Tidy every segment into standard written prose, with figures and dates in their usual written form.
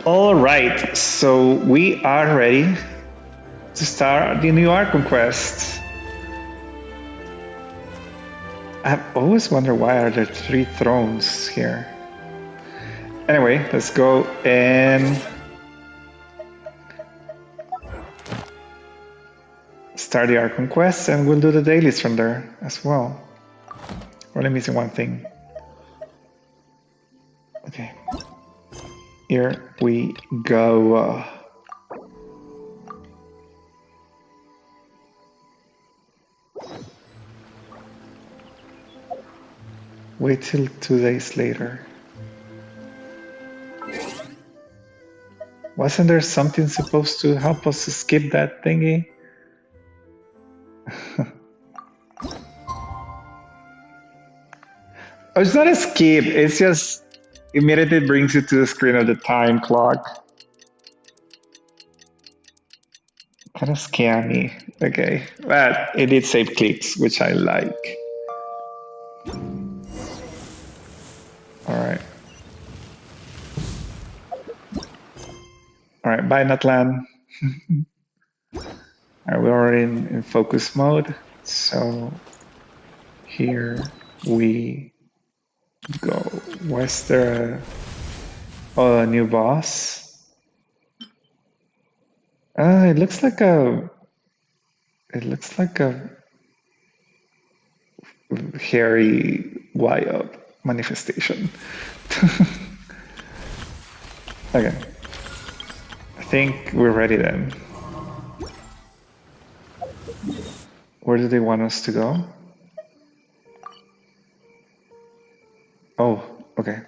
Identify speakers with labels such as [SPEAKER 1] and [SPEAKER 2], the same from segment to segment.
[SPEAKER 1] All right, so we are ready to start the new Archon quest. I've always wondered why are there 3 thrones here. Anyway, let's go and start the Archon quest, and we'll do the dailies from there as well. We're only missing one thing. Okay. Here we go. Wait till 2 days later. Wasn't there something supposed to help us to skip that thingy? Oh, it's not a skip, it's just immediately brings you to the screen of the time clock. Kind of scammy. Okay, but it did save clicks, which I like. Alright. Alright, bye Natlan. Alright, we're already in focus mode, so here we go. Where's there a new boss? It looks like a hairy wild manifestation. Okay. I think we're ready then. Where do they want us to go? Oh, okay.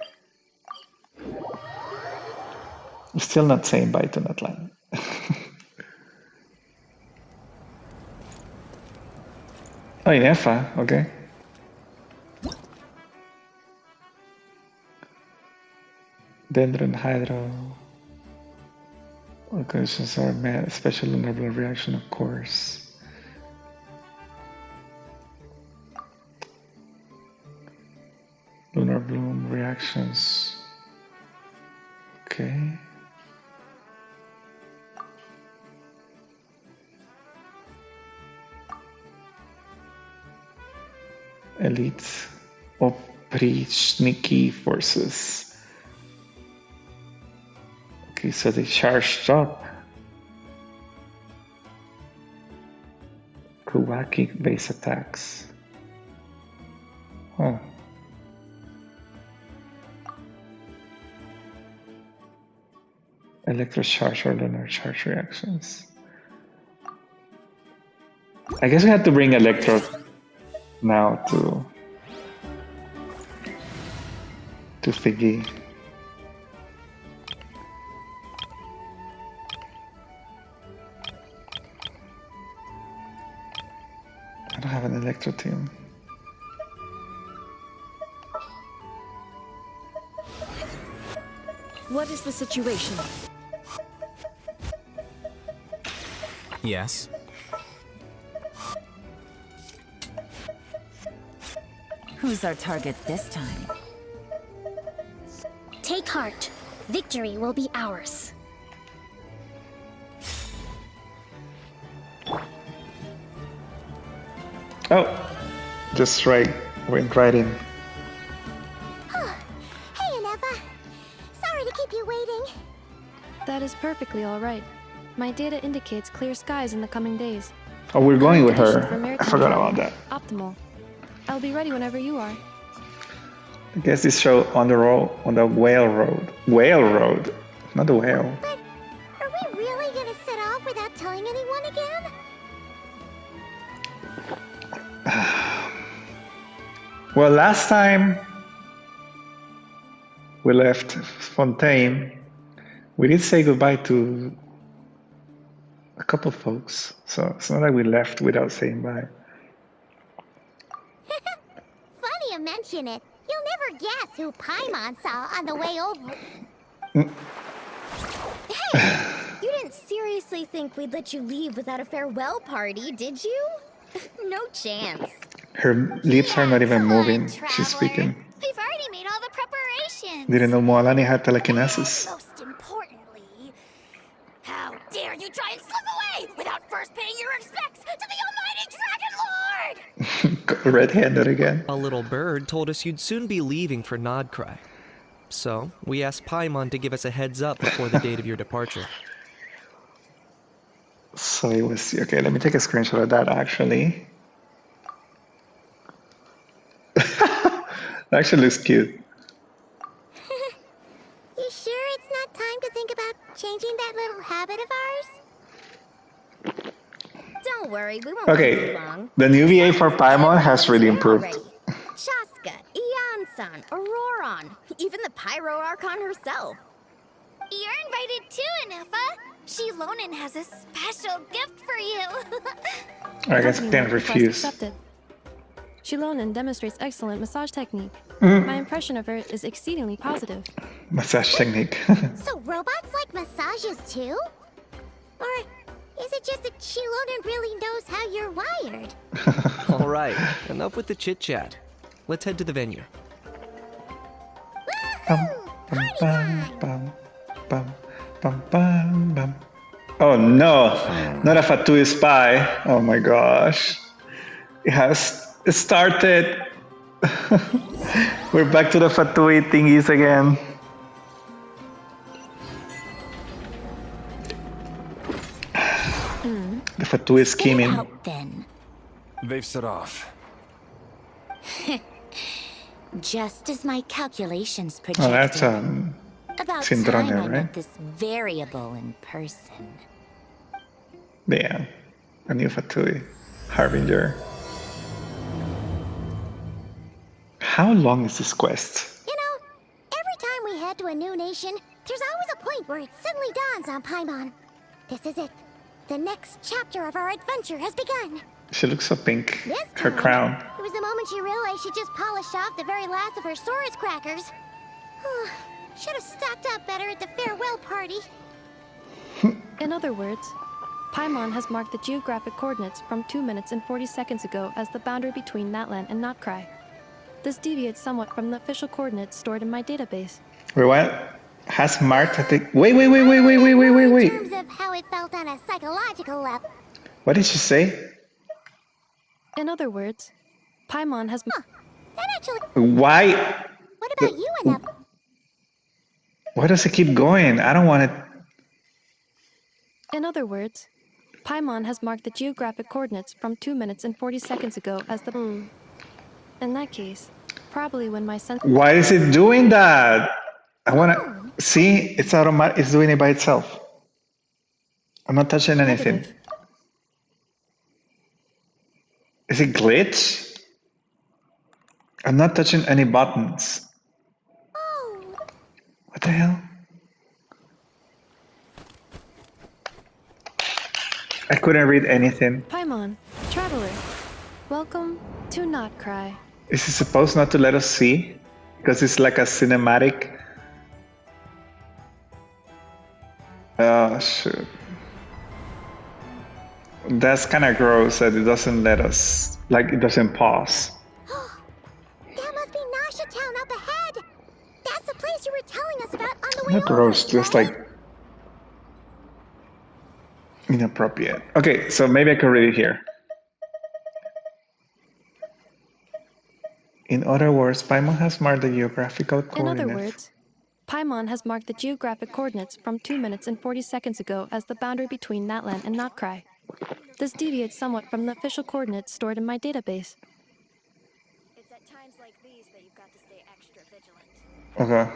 [SPEAKER 1] I'm still not saying bye to Natlan. Oh, in Efa, okay. Dendron Hydro. Locations are met. Special lunar blood reaction, of course. Lunar bloom reactions. Okay. Elite Oprichniki forces. Okay, so they charged up. Kuwaki base attacks. Huh. Electrocharge or lunar charge reactions. I guess we have to bring Electro now to Thingy. I don't have an Electro team.
[SPEAKER 2] What is the situation?
[SPEAKER 3] Yes.
[SPEAKER 2] Who's our target this time?
[SPEAKER 4] Take heart. Victory will be ours.
[SPEAKER 1] Oh, just right. Went right in.
[SPEAKER 4] Hey, Anefa. Sorry to keep you waiting.
[SPEAKER 5] That is perfectly all right. My data indicates clear skies in the coming days.
[SPEAKER 1] Oh, we're going with
[SPEAKER 5] Condition
[SPEAKER 1] her.
[SPEAKER 5] for
[SPEAKER 1] I
[SPEAKER 5] maritime
[SPEAKER 1] forgot
[SPEAKER 5] travel.
[SPEAKER 1] about that.
[SPEAKER 5] Optimal. I'll be ready whenever you are.
[SPEAKER 1] I guess this show on the whale road. Whale road, not the whale.
[SPEAKER 4] But are we really gonna set off without telling anyone again?
[SPEAKER 1] Well, last time we left Fontaine, we did say goodbye to a couple of folks, so it's not like we left without saying bye.
[SPEAKER 4] Funny you mention it. You'll never guess who Paimon saw on the way over. Hey, you didn't seriously think we'd let you leave without a farewell party, did you? No chance.
[SPEAKER 1] Her lips are not even
[SPEAKER 4] Come
[SPEAKER 1] moving.
[SPEAKER 4] on,
[SPEAKER 1] She's
[SPEAKER 4] traveler.
[SPEAKER 1] speaking.
[SPEAKER 4] We've already made all the preparations.
[SPEAKER 1] Didn't know Moalani had telekinesis.
[SPEAKER 4] And most importantly, how dare you try and slip away without first paying your respects to the Almighty Dragon Lord!
[SPEAKER 1] Red-handed again.
[SPEAKER 3] A little bird told us you'd soon be leaving for Nodcry. So, we asked Paimon to give us a heads up before the date of your departure.
[SPEAKER 1] So it was okay. Let me take a screenshot of that. Actually, that actually looks cute.
[SPEAKER 4] You sure it's not time to think about changing that little habit of ours? Don't worry, we won't wait too
[SPEAKER 1] Okay,
[SPEAKER 4] long.
[SPEAKER 1] the new VA for Paimon has really improved.
[SPEAKER 4] Shaska, Ian-san, Auroron, even the Pyro Archon herself. You're invited too, Inufa. Shilonen has a special gift for you.
[SPEAKER 1] I guess I can't
[SPEAKER 5] Request
[SPEAKER 1] refuse.
[SPEAKER 5] accepted. Shilonen demonstrates excellent massage technique.
[SPEAKER 1] Mm.
[SPEAKER 5] My impression of her is exceedingly positive.
[SPEAKER 1] Massage technique.
[SPEAKER 4] So robots like massages too? Or is it just that Shilonen really knows how you're wired?
[SPEAKER 3] Alright, enough with the chit-chat. Let's head to the venue.
[SPEAKER 4] Woohoo! Party time!
[SPEAKER 1] Bum. Oh no, not a Fatui spy. Oh my gosh. It started. We're back to the Fatui thingies again. The Fatui scheming.
[SPEAKER 4] Out then.
[SPEAKER 6] They've set off.
[SPEAKER 4] Just as my calculations
[SPEAKER 1] Oh,
[SPEAKER 4] projected.
[SPEAKER 1] that's
[SPEAKER 4] About
[SPEAKER 1] Syndrome,
[SPEAKER 4] time I
[SPEAKER 1] right?
[SPEAKER 4] met this variable in person.
[SPEAKER 1] yeah, a new Fatui harbinger. How long is this quest?
[SPEAKER 4] You know, every time we head to a new nation, there's always a point where it suddenly dawns on Paimon. This is it. The next chapter of our adventure has begun.
[SPEAKER 1] She looks so pink.
[SPEAKER 4] This
[SPEAKER 1] Her
[SPEAKER 4] time,
[SPEAKER 1] crown.
[SPEAKER 4] It was the moment she realized she just polished off the very last of her Saurus crackers. Should have stocked up better at the farewell party.
[SPEAKER 5] In other words, Paimon has marked the geographic coordinates from 2 minutes and 40 seconds ago as the boundary between Natlan and Notcry. This deviates somewhat from the official coordinates stored in my database.
[SPEAKER 1] Wait, what? Has marked at the... Wait.
[SPEAKER 4] In terms of how it felt on a psychological level.
[SPEAKER 1] What did she say?
[SPEAKER 5] In other words, Paimon has...
[SPEAKER 4] That actually...
[SPEAKER 1] Why?
[SPEAKER 4] What about you, Enough?
[SPEAKER 1] Why does it keep going? I don't want it.
[SPEAKER 5] In other words, Paimon has marked the geographic coordinates from 2 minutes and 40 seconds ago as the... In that case, probably when my sense...
[SPEAKER 1] Why is it doing that? I want to... See? It's automatic. It's doing it by itself. I'm not touching anything.
[SPEAKER 5] Negative.
[SPEAKER 1] Is it glitch? I'm not touching any buttons.
[SPEAKER 4] Oh,
[SPEAKER 1] What the hell? I couldn't read anything.
[SPEAKER 5] Paimon, traveler, welcome to Notcry.
[SPEAKER 1] Is it supposed not to let us see? Because it's like a cinematic. Oh, shoot. That's kind of gross that it doesn't let us, like, it doesn't pause.
[SPEAKER 4] that must be Nasha Town up ahead. That's the place you were telling us about on the way
[SPEAKER 1] Not
[SPEAKER 4] over,
[SPEAKER 1] gross, just
[SPEAKER 4] right?
[SPEAKER 1] like inappropriate. Okay, so maybe I can read it here. In other words, Paimon has marked the geographical
[SPEAKER 5] In
[SPEAKER 1] coordinates.
[SPEAKER 5] other words, Paimon has marked the geographic coordinates from 2 minutes and 40 seconds ago as the boundary between Natlan and Notcry. This deviates somewhat from the official coordinates stored in my database.
[SPEAKER 4] It's at times like these that you've got to stay extra vigilant.
[SPEAKER 1] Okay.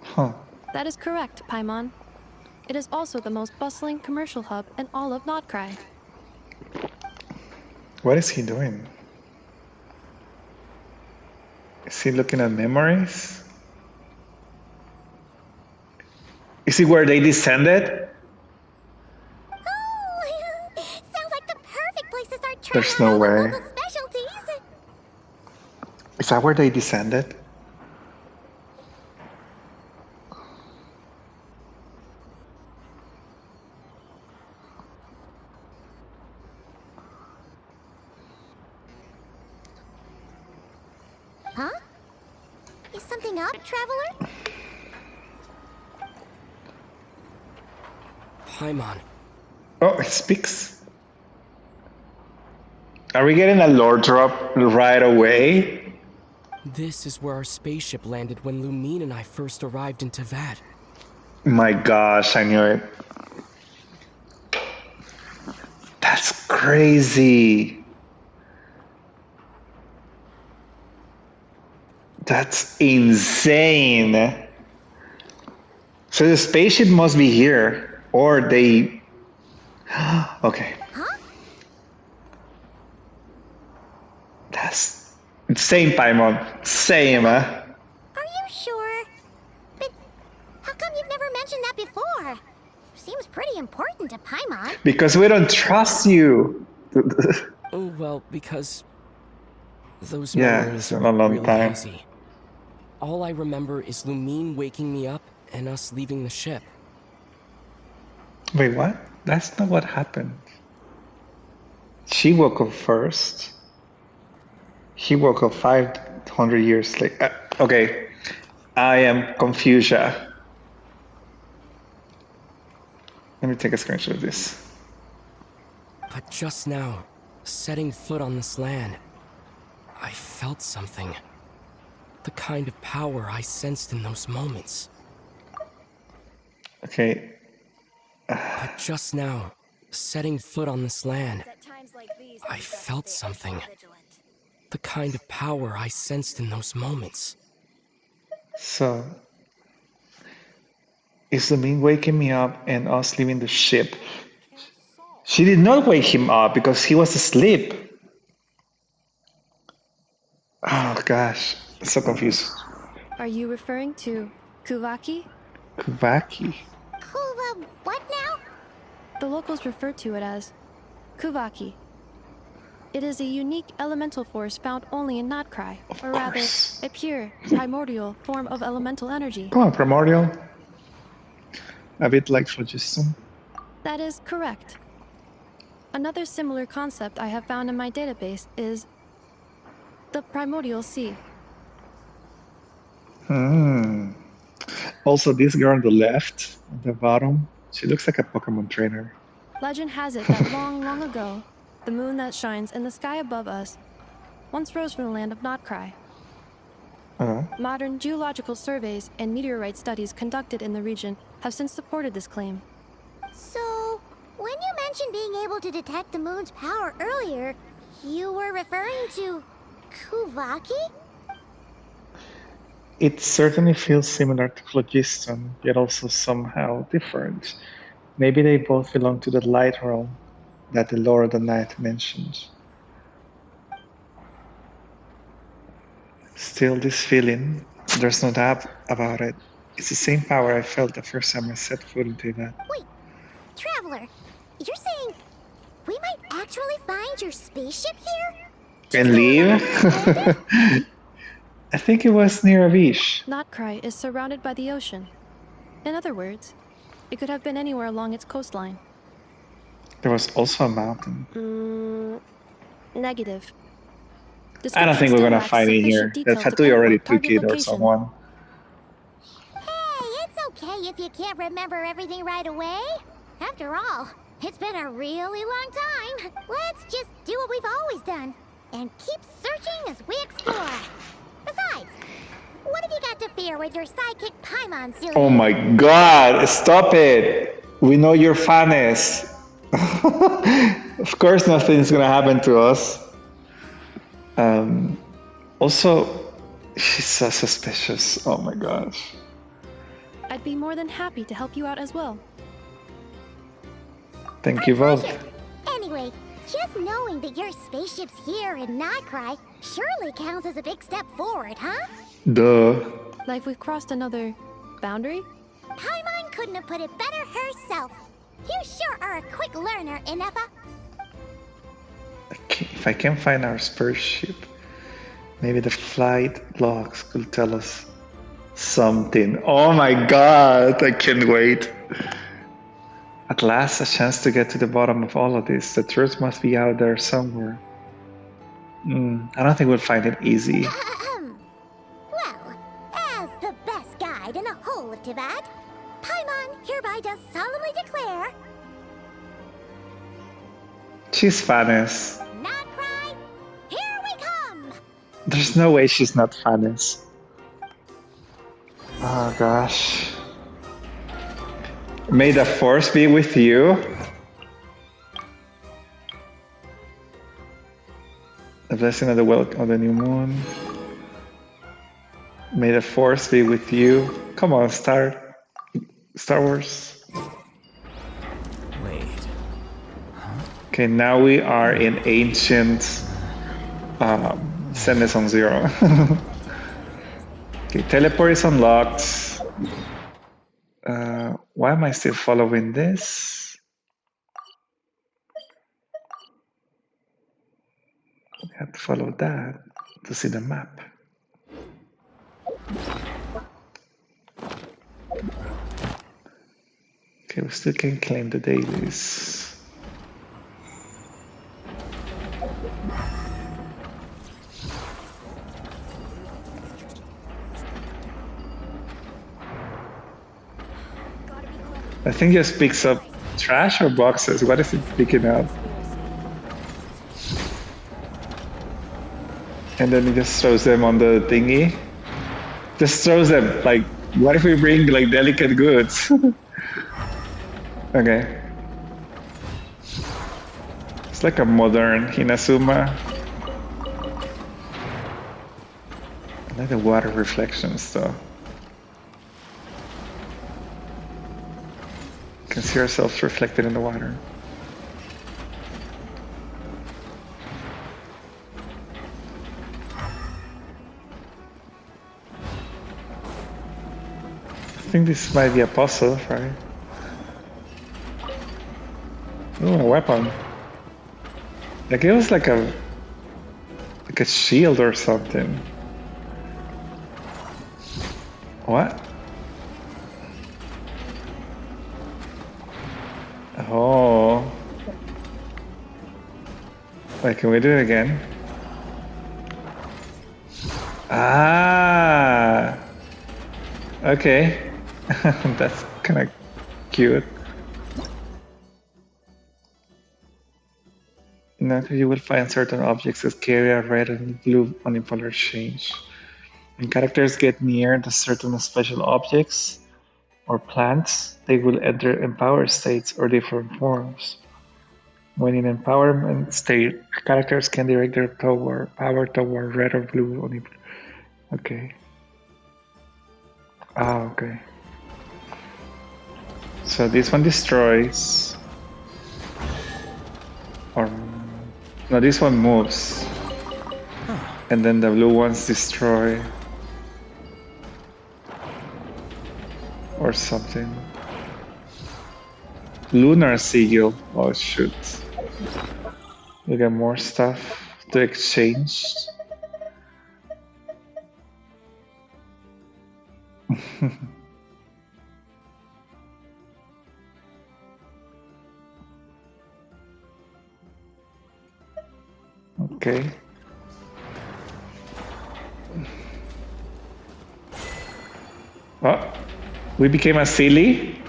[SPEAKER 1] Huh.
[SPEAKER 5] That is correct, Paimon. It is also the most bustling commercial hub in all of Notcry.
[SPEAKER 1] What is he doing? Is he looking at memories? Is he where they descended?
[SPEAKER 4] Oh, sounds like the perfect place to start trying
[SPEAKER 1] There's
[SPEAKER 4] out
[SPEAKER 1] no
[SPEAKER 4] all the
[SPEAKER 1] way.
[SPEAKER 4] local specialties.
[SPEAKER 1] Is that where they descended?
[SPEAKER 4] Huh? Is something up, traveler?
[SPEAKER 7] Paimon.
[SPEAKER 1] Oh, it speaks. Are we getting a lore drop right away?
[SPEAKER 7] This is where our spaceship landed when Lumine and I first arrived in Tavad.
[SPEAKER 1] My gosh, I knew it. That's crazy. That's insane. So the spaceship must be here, or they... Okay.
[SPEAKER 4] Huh?
[SPEAKER 1] That's same, Paimon. Same, huh?
[SPEAKER 4] Are you sure? But how come you've never mentioned that before? Seems pretty important to Paimon.
[SPEAKER 1] Because we don't trust you.
[SPEAKER 7] Oh, well, because those
[SPEAKER 1] Yeah,
[SPEAKER 7] memories
[SPEAKER 1] it's
[SPEAKER 7] are
[SPEAKER 1] been a long
[SPEAKER 7] really
[SPEAKER 1] time.
[SPEAKER 7] hazy. All I remember is Lumine waking me up and us leaving the ship.
[SPEAKER 1] Wait, what? That's not what happened. She woke up first. He woke up 500 years later. Okay, I am Confucia. Let me take a screenshot of this.
[SPEAKER 7] But just now, setting foot on this land, I felt something. The kind of power I sensed in those moments.
[SPEAKER 1] Okay,
[SPEAKER 7] But just now, setting foot on this land,
[SPEAKER 2] At times like these,
[SPEAKER 7] I felt something. The kind of power I sensed in those moments.
[SPEAKER 1] so is the mean waking me up and us leaving the ship? She did not wake him up because he was asleep. Oh gosh, so confused.
[SPEAKER 5] Are you referring to Kuvaki?
[SPEAKER 1] Kubaki.
[SPEAKER 4] Kuva, what now?
[SPEAKER 5] The locals refer to it as Kuvaki. It is a unique elemental force found only in Notcry, or rather,
[SPEAKER 1] course.
[SPEAKER 5] a pure, primordial form of elemental energy.
[SPEAKER 1] Come on, Primordial. A bit like phlogiston.
[SPEAKER 5] That is correct. Another similar concept I have found in my database is the primordial sea.
[SPEAKER 1] Also, this girl on the left, at the bottom, she looks like a Pokemon trainer.
[SPEAKER 5] Legend has it that long, long ago, the moon that shines in the sky above us once rose from the land of Notcry. Modern geological surveys and meteorite studies conducted in the region have since supported this claim.
[SPEAKER 4] So, when you mentioned being able to detect the moon's power earlier, you were referring to Kuvaki?
[SPEAKER 1] It certainly feels similar to phlogiston, yet also somehow different. Maybe they both belong to the light realm that the Lord of the Night mentioned. Still, this feeling, there's no doubt about it. It's the same power I felt the first time I set foot into that.
[SPEAKER 4] Wait, Traveler, you're saying we might actually find your spaceship here?
[SPEAKER 1] And leave? I think it was near Avish.
[SPEAKER 5] Notcry is surrounded by the ocean. In other words, it could have been anywhere along its coastline.
[SPEAKER 1] There was also a mountain.
[SPEAKER 5] Negative.
[SPEAKER 1] I don't think we're gonna find it here. The tattoo already took it or someone.
[SPEAKER 4] Hey, it's okay if you can't remember everything right away. After all, it's been a really long time. Let's just do what we've always done and keep searching as we explore. Besides, what have you got to fear with your sidekick Paimon, silly?
[SPEAKER 1] Oh my god, stop it! We know you're Fanes. Of course nothing's gonna happen to us. Also, she's so suspicious. Oh my gosh.
[SPEAKER 5] I'd be more than happy to help you out as well.
[SPEAKER 1] Thank you both.
[SPEAKER 4] Pleasure. Anyway, just knowing that your spaceship's here in Notcry surely counts as a big step forward, huh?
[SPEAKER 1] Duh.
[SPEAKER 5] Like we've crossed another boundary?
[SPEAKER 4] Paimon couldn't have put it better herself. You sure are a quick learner, Inefa.
[SPEAKER 1] If I can find our spaceship, maybe the flight logs could tell us something. Oh my god, I can't wait. At last, a chance to get to the bottom of all of this. The truth must be out there somewhere. I don't think we'll find it easy. She's Fanes.
[SPEAKER 4] Not cry. Here we come.
[SPEAKER 1] There's no way she's not Fanes. Oh gosh. May the force be with you. The blessing of the of the new moon. May the force be with you. Come on, Star Wars.
[SPEAKER 6] Wait.
[SPEAKER 1] Okay, now we are in ancient Sadness on Zero. Okay, teleport is unlocked. Why am I still following this? I have to follow that to see the map. Okay, we still can claim the dailies. I think it just picks up trash or boxes. What is it picking up? And then it just throws them on the thingy. Just throws them. Like, what if we bring like delicate goods? Okay. It's like a modern Hinasuma. I like the water reflections though. You can see ourselves reflected in the water. I think this might be a puzzle, right? Oh, a weapon. Like it was like a shield or something. What? Oh. Wait, can we do it again? Ah. Okay. That's kind of cute. Now you will find certain objects that carry a red and blue unipolar change. When characters get near the certain special objects or plants, they will enter empowered states or different forms. When in empowerment state, characters can direct their power toward red or blue unipolar. Okay. Ah, okay. So this one destroys. Or no, this one moves. And then the blue ones destroy. Or something. Lunar Sigil. Oh shoot. We got more stuff to exchange. Okay. Oh, we became a silly.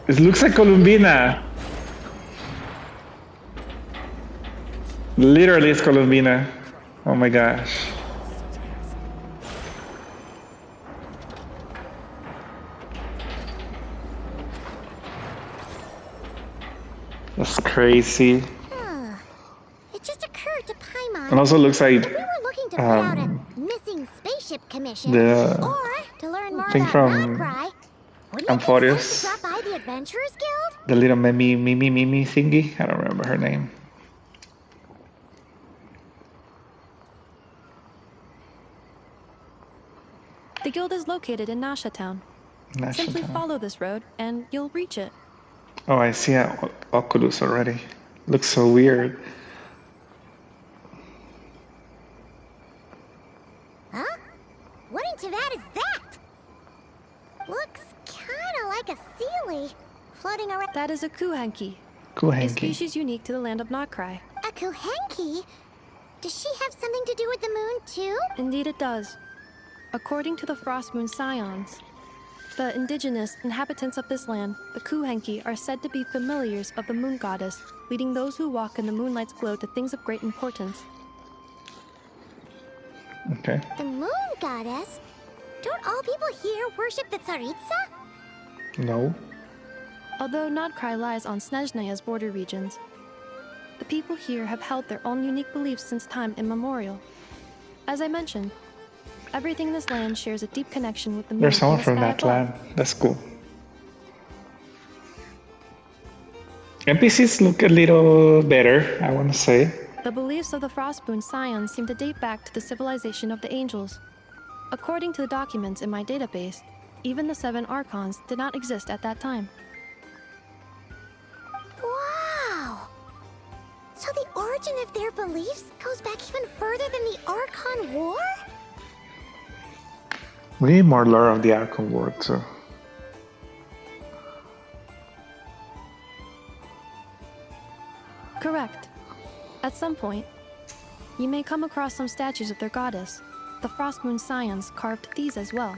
[SPEAKER 1] It looks like Columbina. Literally, it's Columbina. Oh my gosh. That's crazy.
[SPEAKER 4] It just occurred to Paimon.
[SPEAKER 1] And also looks like
[SPEAKER 4] If we were looking to put out a missing spaceship commission,
[SPEAKER 1] the
[SPEAKER 4] or to learn more
[SPEAKER 1] thing
[SPEAKER 4] about
[SPEAKER 1] from
[SPEAKER 4] Notcry, wouldn't it make
[SPEAKER 1] Amphorius.
[SPEAKER 4] sense to drop by the Adventurers Guild?
[SPEAKER 1] The little Mimi thingy. I don't remember her name.
[SPEAKER 5] The guild is located in Nasha Town. Simply follow this road, and you'll reach it.
[SPEAKER 1] Oh, I see an Oculus already. Looks so weird.
[SPEAKER 4] Huh? What into that is that? Looks kinda like a Sealy floating around.
[SPEAKER 5] That is a Kuhanki, a
[SPEAKER 1] Kuhanki.
[SPEAKER 5] species unique to the land of Notcry.
[SPEAKER 4] A Kuhenki? Does she have something to do with the moon too?
[SPEAKER 5] Indeed it does. According to the Frost Moon Scions, The indigenous inhabitants of this land, the Kuhenki, are said to be familiars of the moon goddess, leading those who walk in the moonlight's glow to things of great importance.
[SPEAKER 1] Okay.
[SPEAKER 4] The moon goddess? Don't all people here worship the Tsaritsa?
[SPEAKER 1] No.
[SPEAKER 5] Although Nodcry lies on Snezhnaya's border regions, the people here have held their own unique beliefs since time immemorial. As I mentioned, everything in this land shares a deep connection with the moon.
[SPEAKER 1] There's someone
[SPEAKER 5] and the
[SPEAKER 1] from
[SPEAKER 5] sky
[SPEAKER 1] that
[SPEAKER 5] above.
[SPEAKER 1] land. That's cool. NPCs look a little better, I want to say.
[SPEAKER 5] The beliefs of the Frostmoon Scions seem to date back to the civilization of the angels. According to the documents in my database, even the 7 Archons did not exist at that time.
[SPEAKER 4] Wow! So the origin of their beliefs goes back even further than the Archon War?
[SPEAKER 1] We need more lore of the Archon War too.
[SPEAKER 5] Correct. At some point, you may come across some statues of their goddess. The Frostmoon Scions carved these as well.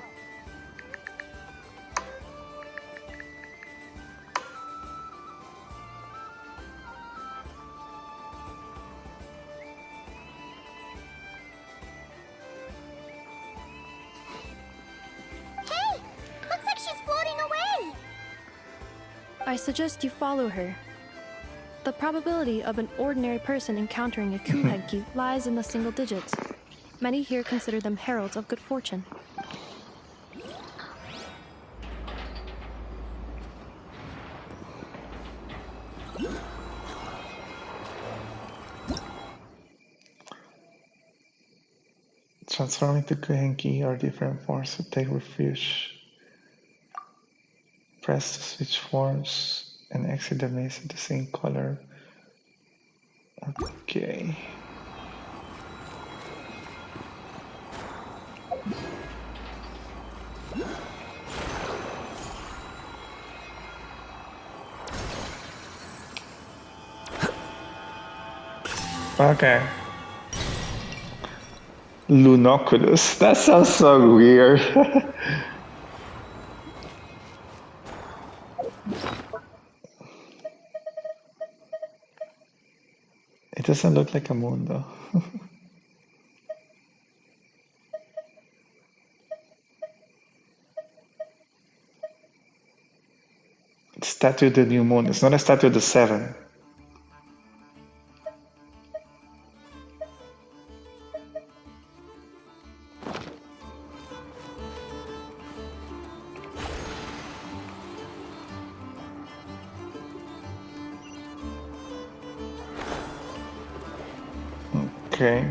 [SPEAKER 4] Hey! Looks like she's floating away!
[SPEAKER 5] I suggest you follow her. The probability of an ordinary person encountering a Kuhenki lies in the single digits. Many here consider them heralds of good fortune.
[SPEAKER 1] Transforming to Kuhenki or different forms to take refuge. Press to switch forms and exit the maze in the same color. Okay. Okay. Lunoculus. That sounds so weird. It doesn't look like a moon though. It's statue of the new moon. It's not a statue of the 7. Okay.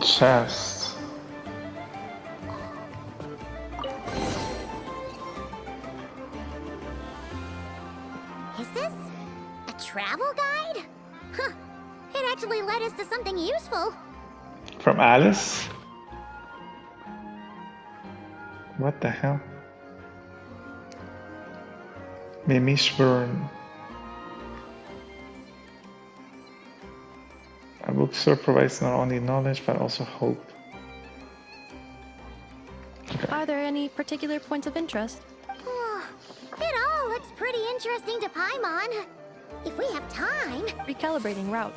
[SPEAKER 1] Chest.
[SPEAKER 4] Is this a travel guide? Huh. It actually led us to something useful.
[SPEAKER 1] From Alice? What the hell? Mimishburn. A bookstore provides not only knowledge but also hope.
[SPEAKER 5] Are there any particular points of interest?
[SPEAKER 4] It all looks pretty interesting to Paimon. If we have time.
[SPEAKER 5] Recalibrating route.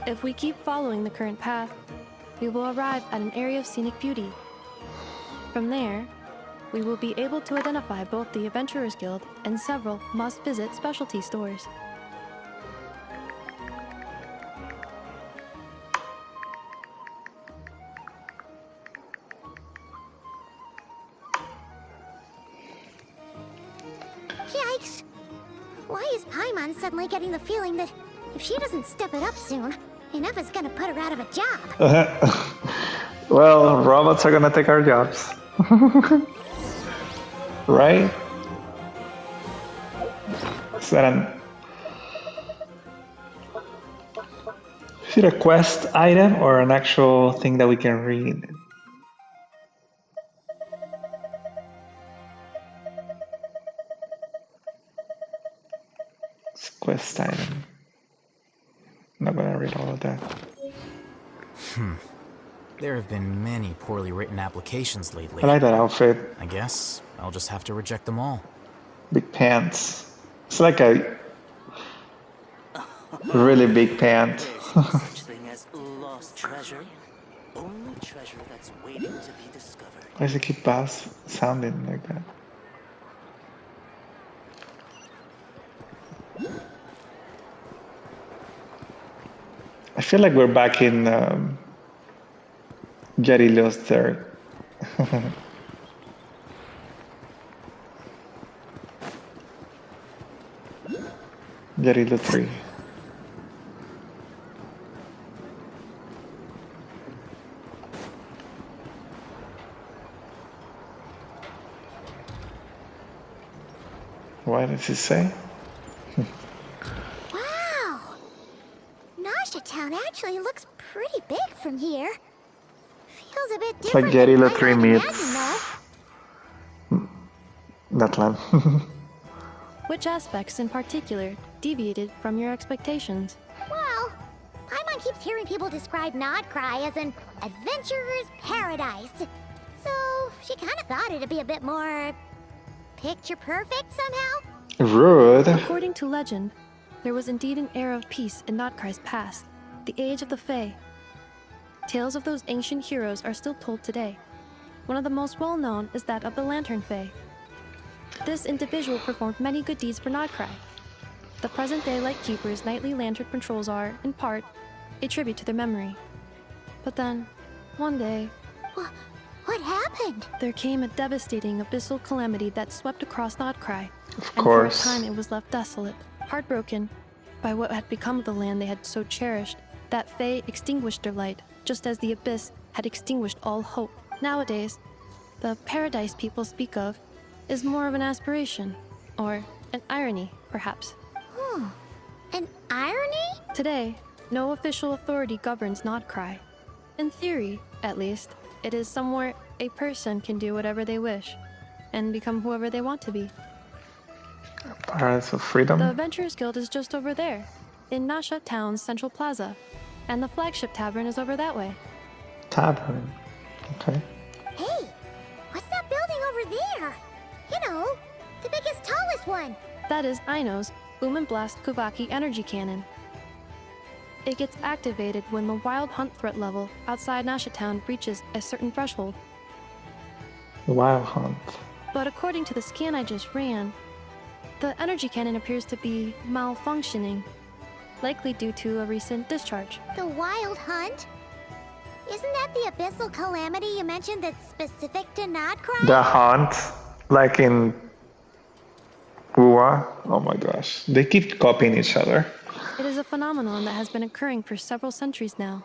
[SPEAKER 5] If we keep following the current path, we will arrive at an area of scenic beauty. From there, we will be able to identify both the Adventurers Guild and several must-visit specialty stores.
[SPEAKER 4] Yikes! Why is Paimon suddenly getting the feeling that if she doesn't step it up soon, Ineva's gonna put her out of a job?
[SPEAKER 1] Well, robots are gonna take our jobs. Right? Is it a quest item or an actual thing that we can read? It's a quest item. read all of that.
[SPEAKER 6] There have been many poorly written applications lately.
[SPEAKER 1] I like that outfit.
[SPEAKER 6] I guess I'll just have to reject them all.
[SPEAKER 1] Big pants. It's like a really big pant.
[SPEAKER 8] Such thing as lost treasure. Only treasure that's waiting to be discovered.
[SPEAKER 1] Why does it keep sounding like that? I feel like we're back in Jarilo's third. Jarilo 3. What does it say?
[SPEAKER 4] Wow! Nasha Town actually looks pretty big from here. Feels a bit
[SPEAKER 1] It's like
[SPEAKER 4] different than
[SPEAKER 1] Jarilo
[SPEAKER 4] I
[SPEAKER 1] 3
[SPEAKER 4] might
[SPEAKER 1] meets
[SPEAKER 4] imagine,
[SPEAKER 1] that land.
[SPEAKER 5] Which aspects in particular deviated from your expectations?
[SPEAKER 4] though. Well, Paimon keeps hearing people describe Nodcry as an adventurer's paradise. So she kind of thought it'd be a bit more picture perfect somehow.
[SPEAKER 1] Rude.
[SPEAKER 5] According to legend, there was indeed an era of peace in Notcry's past, the Age of the Fae. Tales of those ancient heroes are still told today. One of the most well-known is that of the Lantern Fae. This individual performed many good deeds for Notcry. The present-day Lightkeeper's nightly lantern patrols are, in part, a tribute to their memory. But then, one day,
[SPEAKER 4] What happened?
[SPEAKER 5] there came a devastating abyssal calamity that swept across Notcry,
[SPEAKER 1] Of
[SPEAKER 5] and
[SPEAKER 1] course.
[SPEAKER 5] for a time it was left desolate, heartbroken by what had become of the land they had so cherished. That Fae extinguished their light, just as the abyss had extinguished all hope. Nowadays, the paradise people speak of is more of an aspiration, or an irony, perhaps.
[SPEAKER 4] An irony?
[SPEAKER 5] Today, no official authority governs Notcry. In theory, at least, it is somewhere a person can do whatever they wish, and become whoever they want to be.
[SPEAKER 1] Paradise of Freedom.
[SPEAKER 5] The Adventurers Guild is just over there, in Nasha Town's central plaza, and the flagship tavern is over that way.
[SPEAKER 1] Tavern. Okay.
[SPEAKER 4] Hey, what's that building over there? You know, the biggest, tallest one.
[SPEAKER 5] That is Aino's Boom and Blast Kuvaki energy cannon. It gets activated when the wild hunt threat level outside Nasha Town reaches a certain threshold.
[SPEAKER 1] The Wild Hunt.
[SPEAKER 5] But according to the scan I just ran, the energy cannon appears to be malfunctioning, likely due to a recent discharge.
[SPEAKER 4] The Wild Hunt? Isn't that the abyssal calamity you mentioned that's specific to Nodcry?
[SPEAKER 1] The Hunt. Like in Uwa. Oh my gosh. They keep copying each other.
[SPEAKER 5] It is a phenomenon that has been occurring for several centuries now.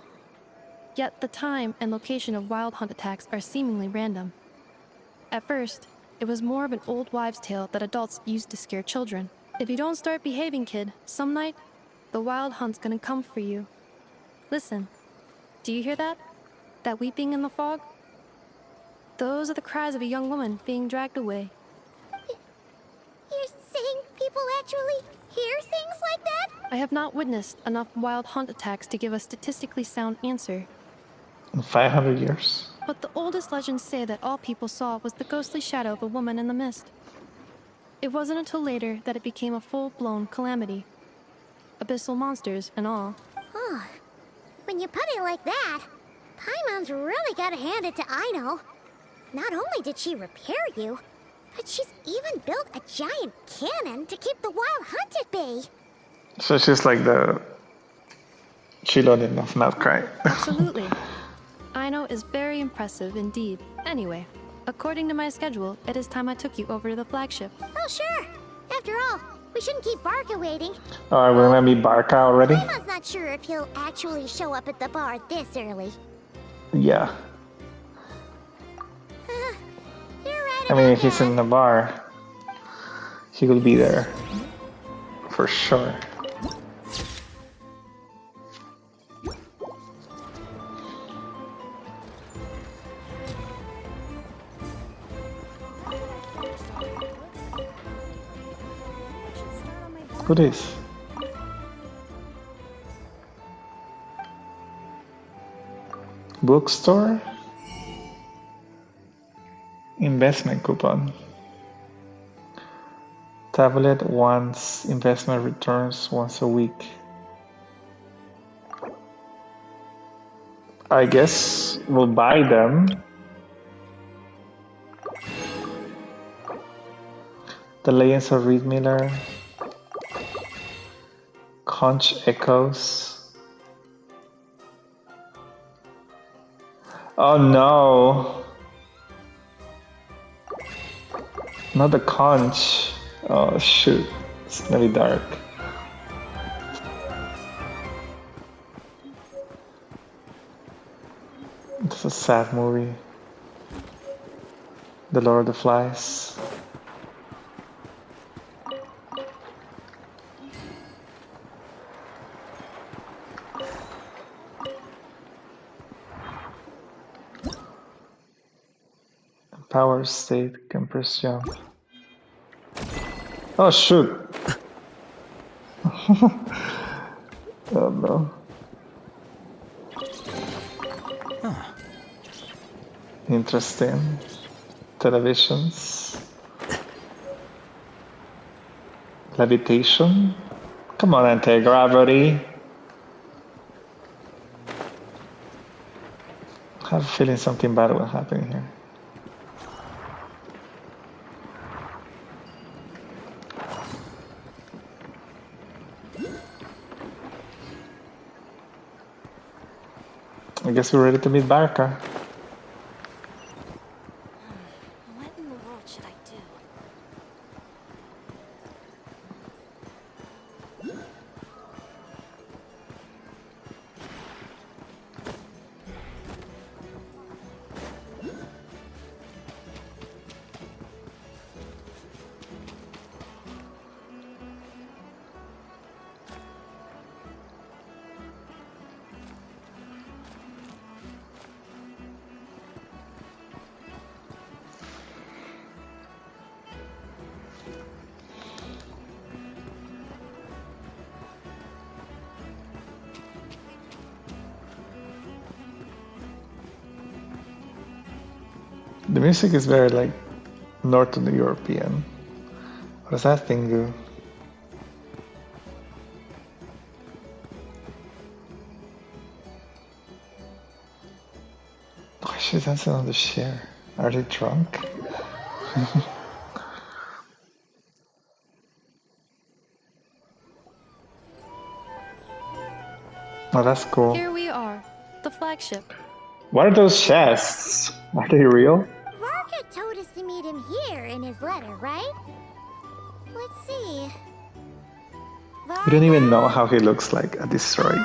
[SPEAKER 5] Yet the time and location of wild hunt attacks are seemingly random. At first, it was more of an old wives' tale that adults used to scare children. If you don't start behaving, kid, some night, the wild hunt's gonna come for you. Listen, do you hear that? That weeping in the fog? Those are the cries of a young woman being dragged away.
[SPEAKER 4] You're saying people actually hear things like that?
[SPEAKER 5] I have not witnessed enough wild hunt attacks to give a statistically sound answer.
[SPEAKER 1] In 500 years.
[SPEAKER 5] But the oldest legends say that all people saw was the ghostly shadow of a woman in the mist. It wasn't until later that it became a full-blown calamity. Abyssal monsters and all.
[SPEAKER 4] Huh. When you put it like that, Paimon's really gotta hand it to Aino. Not only did she repair you, but she's even built a giant cannon to keep the wild hunt at bay.
[SPEAKER 1] So she's like the Chilodin of Notcry.
[SPEAKER 5] Absolutely. Aino is very impressive indeed. Anyway, according to my schedule, it is time I took you over to the flagship.
[SPEAKER 4] Oh, sure. After all, we shouldn't keep Barca waiting.
[SPEAKER 1] Alright, we're gonna be Barca already?
[SPEAKER 4] Paimon's not sure if he'll actually show up at the bar this early.
[SPEAKER 1] Yeah.
[SPEAKER 4] You're right
[SPEAKER 1] I mean,
[SPEAKER 4] about
[SPEAKER 1] if he's
[SPEAKER 4] that.
[SPEAKER 1] in the bar, he will be there. For sure. Who this? Bookstore? Investment coupon. Tablet once, investment returns once a week. I guess we'll buy them. The Legends of Reed Miller. Conch Echoes. Oh no! Not the conch. Oh shoot. It's gonna be dark. It's a sad movie. The Lord of the Flies. Power state, compressed jump. Oh shoot! Oh no. Interesting. Televisions. Levitation. Come on, anti-gravity. I have a feeling something bad will happen here. I guess we're ready to meet Barca.
[SPEAKER 4] What in the world should I do?
[SPEAKER 1] The music is very like Northern European. What does that thing do? Why is she dancing on the chair? Are they drunk? Oh, that's cool.
[SPEAKER 5] Here we are, the flagship.
[SPEAKER 1] What are those chests? Are they real?
[SPEAKER 4] Varka told us to meet him here in his letter, right? Let's see.
[SPEAKER 1] We don't even know how he looks like at this rate.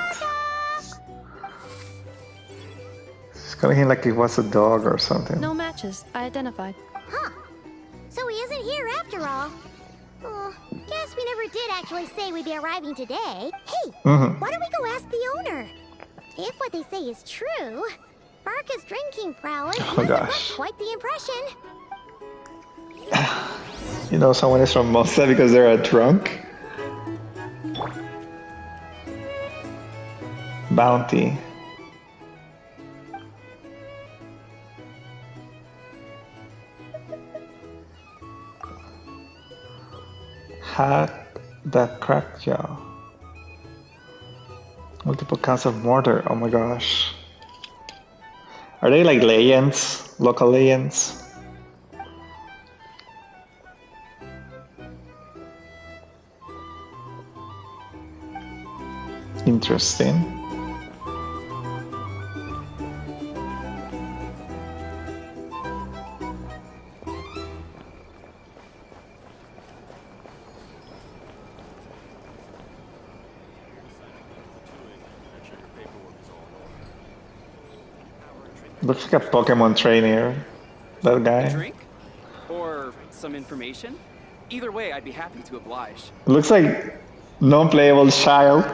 [SPEAKER 1] It's kind of him like he was a dog or something.
[SPEAKER 5] No matches, I identified.
[SPEAKER 4] Huh. So he isn't here after all. Oh, guess we never did actually say we'd be arriving today. Hey, why don't we go ask the owner? If what they say is true, Barca's drinking prowess
[SPEAKER 1] Oh my
[SPEAKER 4] must have
[SPEAKER 1] gosh.
[SPEAKER 4] left quite the impression.
[SPEAKER 1] You know someone is from Mosa because they're a drunk? Bounty. Hat that cracked jaw. Multiple counts of murder. Oh my gosh. Are they like legends? Local legends? Interesting. Looks like a Pokemon trainer. That guy.
[SPEAKER 9] Drink? Or some information? Either way, I'd be happy to oblige.
[SPEAKER 1] Looks like non-playable child.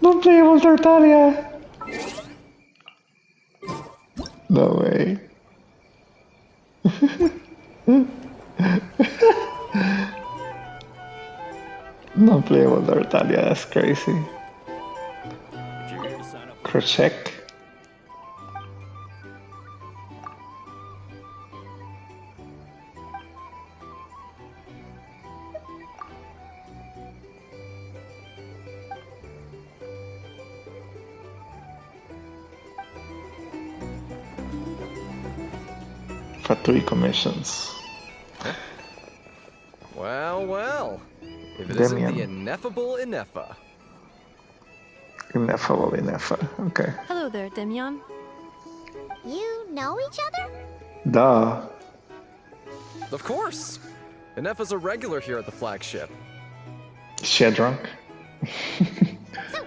[SPEAKER 1] Non-playable Tartaglia. No way. Non-playable Tartaglia. That's crazy. Crochet. for 3 commissions.
[SPEAKER 10] Well, well. If it isn't the
[SPEAKER 1] Demian.
[SPEAKER 10] ineffable Ineffa.
[SPEAKER 1] Ineffa. Okay.
[SPEAKER 5] Hello there, Demian.
[SPEAKER 4] You know each other?
[SPEAKER 1] Duh.
[SPEAKER 10] Of course. Ineffa's a regular here at the flagship.
[SPEAKER 1] She drunk?
[SPEAKER 4] So,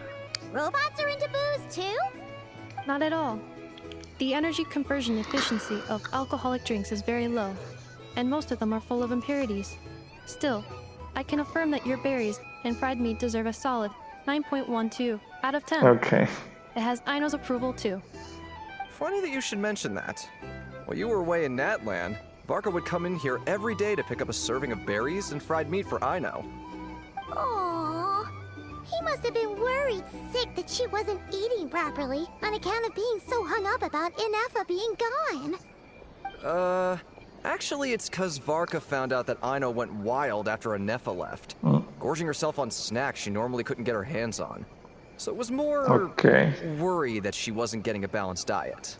[SPEAKER 4] robots are into booze too?
[SPEAKER 5] Not at all. The energy conversion efficiency of alcoholic drinks is very low, and most of them are full of impurities. Still, I can affirm that your berries and fried meat deserve a solid 9.12 out of 10.
[SPEAKER 1] Okay.
[SPEAKER 5] It has Aino's approval too.
[SPEAKER 10] Funny that you should mention that. While you were away in Natland, Varka would come in here every day to pick up a serving of berries and fried meat for Aino.
[SPEAKER 4] Aww. He must have been worried sick that she wasn't eating properly on account of being so hung up about Ineffa being gone.
[SPEAKER 10] Actually it's 'cause Varka found out that Aino went wild after Ineffa left. Gorging herself on snacks she normally couldn't get her hands on. So it was more worry that she wasn't getting a balanced diet.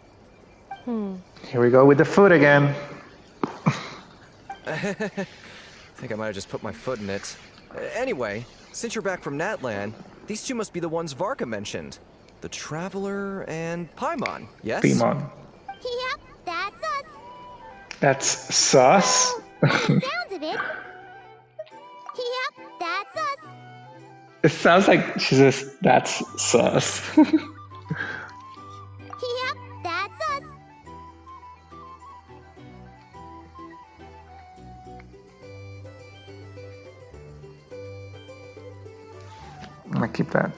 [SPEAKER 1] Here we go with the food again.
[SPEAKER 10] I think I might have just put my foot in it. Anyway, since you're back from Natland, these two must be the ones Varka mentioned. The Traveler and Paimon, yes?
[SPEAKER 1] Paimon.
[SPEAKER 4] Yep, that's us.
[SPEAKER 1] That's sus?
[SPEAKER 4] By the sounds of it. Yep, that's us.
[SPEAKER 1] It sounds like she says, that's sus.
[SPEAKER 4] Yep, that's us.
[SPEAKER 1] I'm gonna keep that.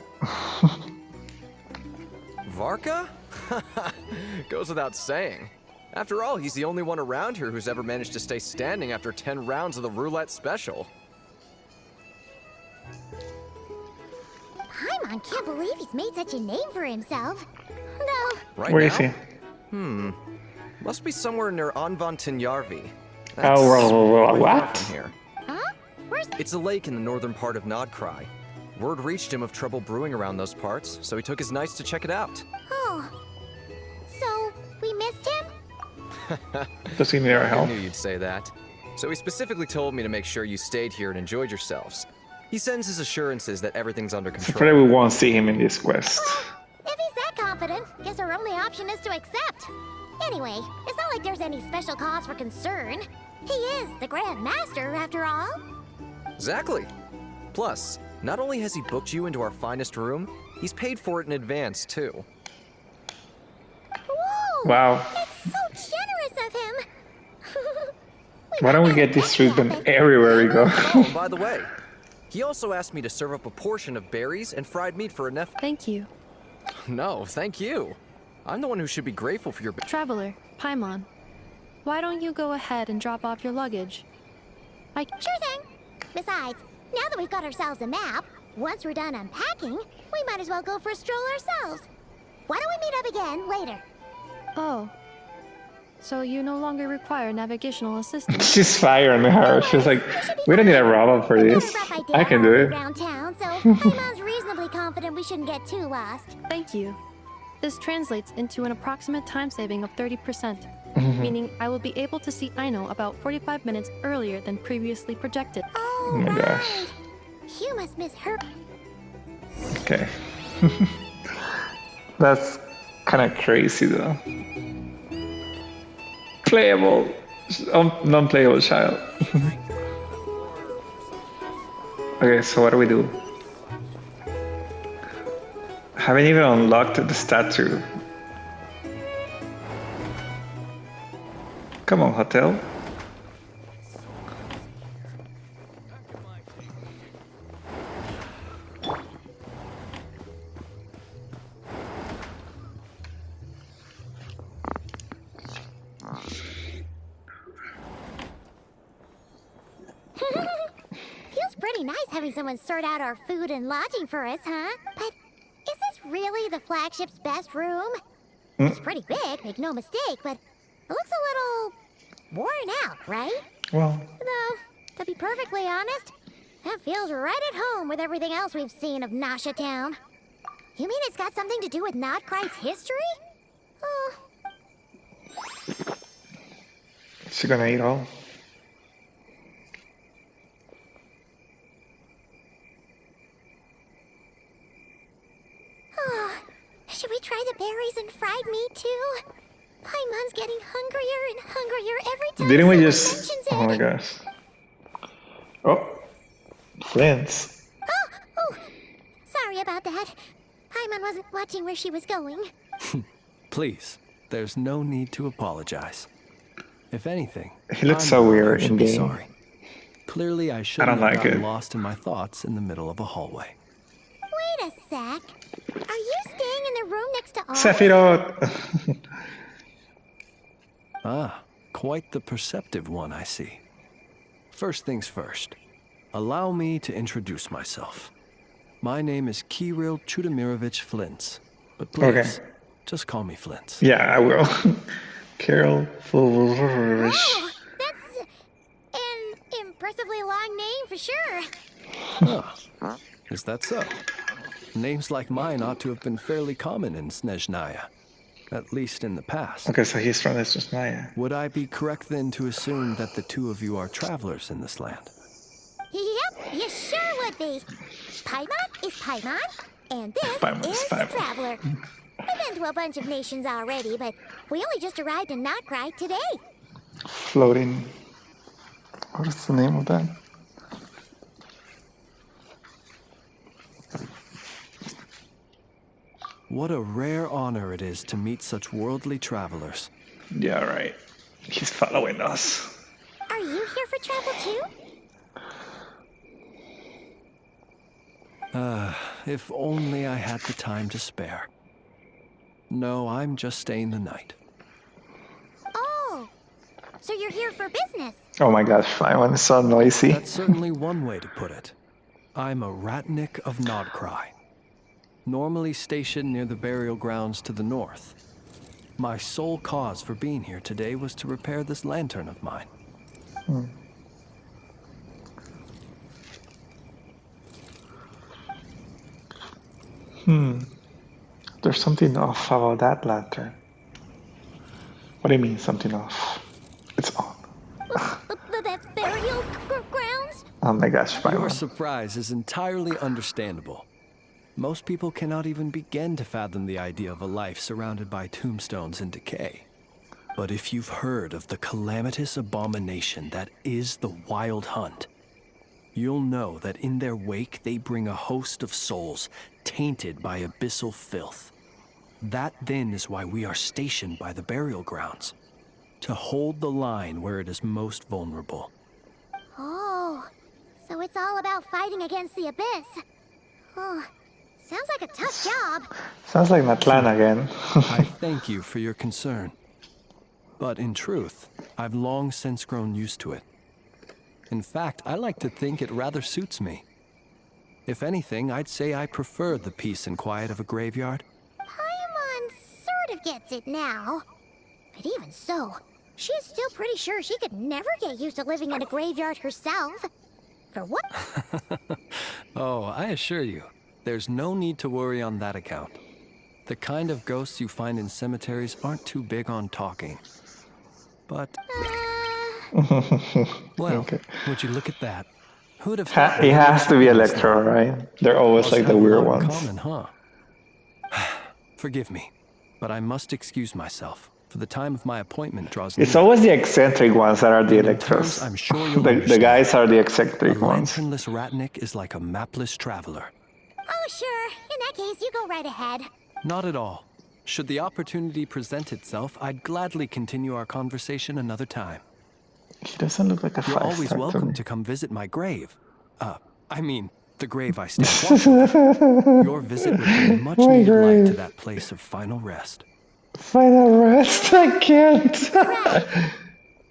[SPEAKER 10] Varka? Goes without saying. After all, he's the only one around here who's ever managed to stay standing after 10 rounds of the roulette special.
[SPEAKER 4] Paimon can't believe he's made such a name for himself. No.
[SPEAKER 10] Right
[SPEAKER 1] Where
[SPEAKER 10] now?
[SPEAKER 1] is he?
[SPEAKER 10] Must be somewhere near Anvantinyarvi.
[SPEAKER 1] What?
[SPEAKER 10] From here.
[SPEAKER 4] Huh? Where's
[SPEAKER 10] It's a lake in the northern part of Nodcry. Word reached him of trouble brewing around those parts, so he took his knights to check it out.
[SPEAKER 4] Oh. So, we missed him?
[SPEAKER 1] Does he need our
[SPEAKER 10] I
[SPEAKER 1] help?
[SPEAKER 10] knew you'd say that. So he specifically told me to make sure you stayed here and enjoyed yourselves. He sends his assurances that everything's under
[SPEAKER 1] So
[SPEAKER 10] control.
[SPEAKER 1] probably we won't see him in this quest.
[SPEAKER 4] If he's that confident, guess our only option is to accept. Anyway, it's not like there's any special cause for concern. He is the Grand Master, after all.
[SPEAKER 10] Exactly. Plus, not only has he booked you into our finest room, he's paid for it in advance, too.
[SPEAKER 4] Whoa!
[SPEAKER 1] Wow.
[SPEAKER 4] It's so generous of him.
[SPEAKER 1] Why don't we get this treatment everywhere we go?
[SPEAKER 10] Oh, and by the way, he also asked me to serve up a portion of berries and fried meat for Ineffa.
[SPEAKER 5] Thank you.
[SPEAKER 10] No, thank you. I'm the one who should be grateful for your...
[SPEAKER 5] Traveler, Paimon, why don't you go ahead and drop off your luggage?
[SPEAKER 4] Sure thing. Besides, now that we've got ourselves a map, once we're done unpacking, we might as well go for a stroll ourselves. Why don't we meet up again later?
[SPEAKER 5] Oh. So you no longer require navigational assistance?
[SPEAKER 1] She's firing her. She's like, we don't need a robot for
[SPEAKER 4] We've got
[SPEAKER 1] this.
[SPEAKER 4] a rough idea
[SPEAKER 1] I can
[SPEAKER 4] of
[SPEAKER 1] do
[SPEAKER 4] our way
[SPEAKER 1] it.
[SPEAKER 4] around town, so Paimon's reasonably confident we shouldn't get too lost.
[SPEAKER 5] Thank you. This translates into an approximate time saving of 30%, meaning I will be able to see Aino about 45 minutes earlier than previously projected.
[SPEAKER 4] Oh,
[SPEAKER 1] my
[SPEAKER 4] right.
[SPEAKER 1] gosh.
[SPEAKER 4] You must miss her.
[SPEAKER 1] Okay. That's kind of crazy though. Playable, non-playable child. Okay, so what do we do? Haven't even unlocked the statue. Come on, hotel.
[SPEAKER 4] Feels pretty nice having someone sort out our food and lodging for us, huh? But is this really the flagship's best room? It's pretty big, make no mistake, but it looks a little worn out, right?
[SPEAKER 1] Well,
[SPEAKER 4] Though, to be perfectly honest, that feels right at home with everything else we've seen of Nasha Town. You mean it's got something to do with Nodcry's history? Oh.
[SPEAKER 1] She gonna eat all?
[SPEAKER 4] Oh, should we try the berries and fried meat too? Paimon's getting hungrier and hungrier every time
[SPEAKER 1] Didn't we
[SPEAKER 4] someone
[SPEAKER 1] just?
[SPEAKER 4] mentions
[SPEAKER 1] Oh my
[SPEAKER 4] it.
[SPEAKER 1] gosh. Oh, Flint's.
[SPEAKER 4] Oh, sorry about that. Paimon wasn't watching where she was going.
[SPEAKER 11] Please, there's no need to apologize. If anything,
[SPEAKER 1] He looks
[SPEAKER 11] I'm
[SPEAKER 1] so
[SPEAKER 11] the one who
[SPEAKER 1] weird
[SPEAKER 11] should
[SPEAKER 1] in
[SPEAKER 11] be
[SPEAKER 1] game.
[SPEAKER 11] sorry. Clearly, I shouldn't
[SPEAKER 1] don't
[SPEAKER 11] have
[SPEAKER 1] like
[SPEAKER 11] gotten
[SPEAKER 1] it.
[SPEAKER 11] lost in my thoughts in the middle of a hallway.
[SPEAKER 4] Wait a sec. Are you staying in the room next to ours?
[SPEAKER 1] Sephiroth.
[SPEAKER 11] Ah, quite the perceptive one, I see. First things first, allow me to introduce myself. My name is Kirill Chudamirovich Flintz, but please,
[SPEAKER 1] Okay.
[SPEAKER 11] just call me Flintz.
[SPEAKER 1] Yeah, I will. Carol.
[SPEAKER 4] Whoa, that's an impressively long name for sure.
[SPEAKER 11] Huh. Is that so? Names like mine ought to have been fairly common in Snezhnaya, at least in the past.
[SPEAKER 1] Okay, so he's from Snezhnaya.
[SPEAKER 11] Would I be correct then to assume that the two of you are travelers in this land?
[SPEAKER 4] Yep, you sure would be. Paimon is Paimon, and this
[SPEAKER 1] Paimon is
[SPEAKER 4] is the
[SPEAKER 1] Paimon.
[SPEAKER 4] Traveler. We've been to a bunch of nations already, but we only just arrived in Notcry today.
[SPEAKER 1] Floating. What is the name of that?
[SPEAKER 11] What a rare honor it is to meet such worldly travelers.
[SPEAKER 1] Yeah, right. He's following us.
[SPEAKER 4] Are you here for travel too?
[SPEAKER 11] If only I had the time to spare. No, I'm just staying the night.
[SPEAKER 4] Oh, so you're here for business.
[SPEAKER 1] Oh my gosh, Paimon is so noisy.
[SPEAKER 11] That's certainly one way to put it. I'm a Ratnik of Nodcry, normally stationed near the burial grounds to the north. My sole cause for being here today was to repair this lantern of mine.
[SPEAKER 1] There's something off about that lantern. What do you mean, something off? It's on.
[SPEAKER 4] The burial grounds?
[SPEAKER 1] Oh my gosh,
[SPEAKER 11] Your
[SPEAKER 1] Paimon.
[SPEAKER 11] surprise is entirely understandable. Most people cannot even begin to fathom the idea of a life surrounded by tombstones and decay. But if you've heard of the calamitous abomination that is the Wild Hunt, you'll know that in their wake they bring a host of souls tainted by abyssal filth. That then is why we are stationed by the burial grounds, to hold the line where it is most vulnerable.
[SPEAKER 4] Oh, so it's all about fighting against the abyss. Oh, sounds like a tough job.
[SPEAKER 1] Sounds like Natlan again.
[SPEAKER 11] I thank you for your concern. But in truth, I've long since grown used to it. In fact, I like to think it rather suits me. If anything, I'd say I prefer the peace and quiet of a graveyard.
[SPEAKER 4] Paimon sort of gets it now. But even so, she's still pretty sure she could never get used to living in a graveyard herself. For what?
[SPEAKER 11] Oh, I assure you, there's no need to worry on that account. The kind of ghosts you find in cemeteries aren't too big on talking. But, well,
[SPEAKER 1] Okay.
[SPEAKER 11] would you look at that? Who'd have thought
[SPEAKER 1] It has to be
[SPEAKER 11] that
[SPEAKER 1] Electro, right? They're always
[SPEAKER 11] must
[SPEAKER 1] like the
[SPEAKER 11] have a
[SPEAKER 1] weird
[SPEAKER 11] lot in
[SPEAKER 1] ones.
[SPEAKER 11] common, huh? Forgive me, but I must excuse myself, for the time of my appointment draws near.
[SPEAKER 1] It's always the eccentric ones that are the
[SPEAKER 11] In
[SPEAKER 1] Electros.
[SPEAKER 11] terms I'm sure you'll
[SPEAKER 1] the
[SPEAKER 11] understand.
[SPEAKER 1] guys are the
[SPEAKER 11] A
[SPEAKER 1] eccentric ones.
[SPEAKER 11] lanternless Ratnik is like a mapless traveler.
[SPEAKER 4] Oh, sure. In that case, you go right ahead.
[SPEAKER 11] Not at all. Should the opportunity present itself, I'd gladly continue our conversation another time.
[SPEAKER 1] He doesn't look like a
[SPEAKER 11] You're always
[SPEAKER 1] five-star to
[SPEAKER 11] welcome
[SPEAKER 1] me.
[SPEAKER 11] to come visit my grave. I mean, the grave I stand watch over. Your visit would bring much
[SPEAKER 1] My
[SPEAKER 11] needed light
[SPEAKER 1] grave.
[SPEAKER 11] to that place of final rest.
[SPEAKER 1] Final rest? I can't.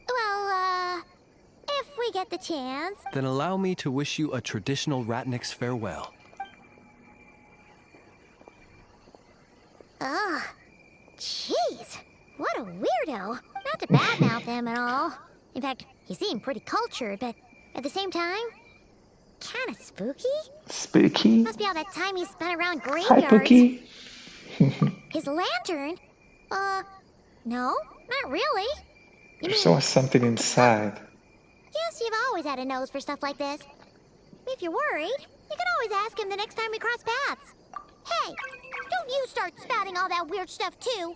[SPEAKER 4] Well, if we get the chance.
[SPEAKER 11] Then allow me to wish you a traditional Ratnik's farewell.
[SPEAKER 4] Ugh. Jeez. What a weirdo. Not to badmouth him at all. In fact, he seemed pretty cultured, but at the same time, kind of spooky.
[SPEAKER 1] Spooky?
[SPEAKER 4] Must be all that time he spent around
[SPEAKER 1] Hi,
[SPEAKER 4] graveyards.
[SPEAKER 1] Pookie.
[SPEAKER 4] His lantern? No, not really.
[SPEAKER 1] There's always something inside.
[SPEAKER 4] Yes, you've always had a nose for stuff like this. If you're worried, you can always ask him the next time we cross paths. Hey, don't you start spouting all that weird stuff too.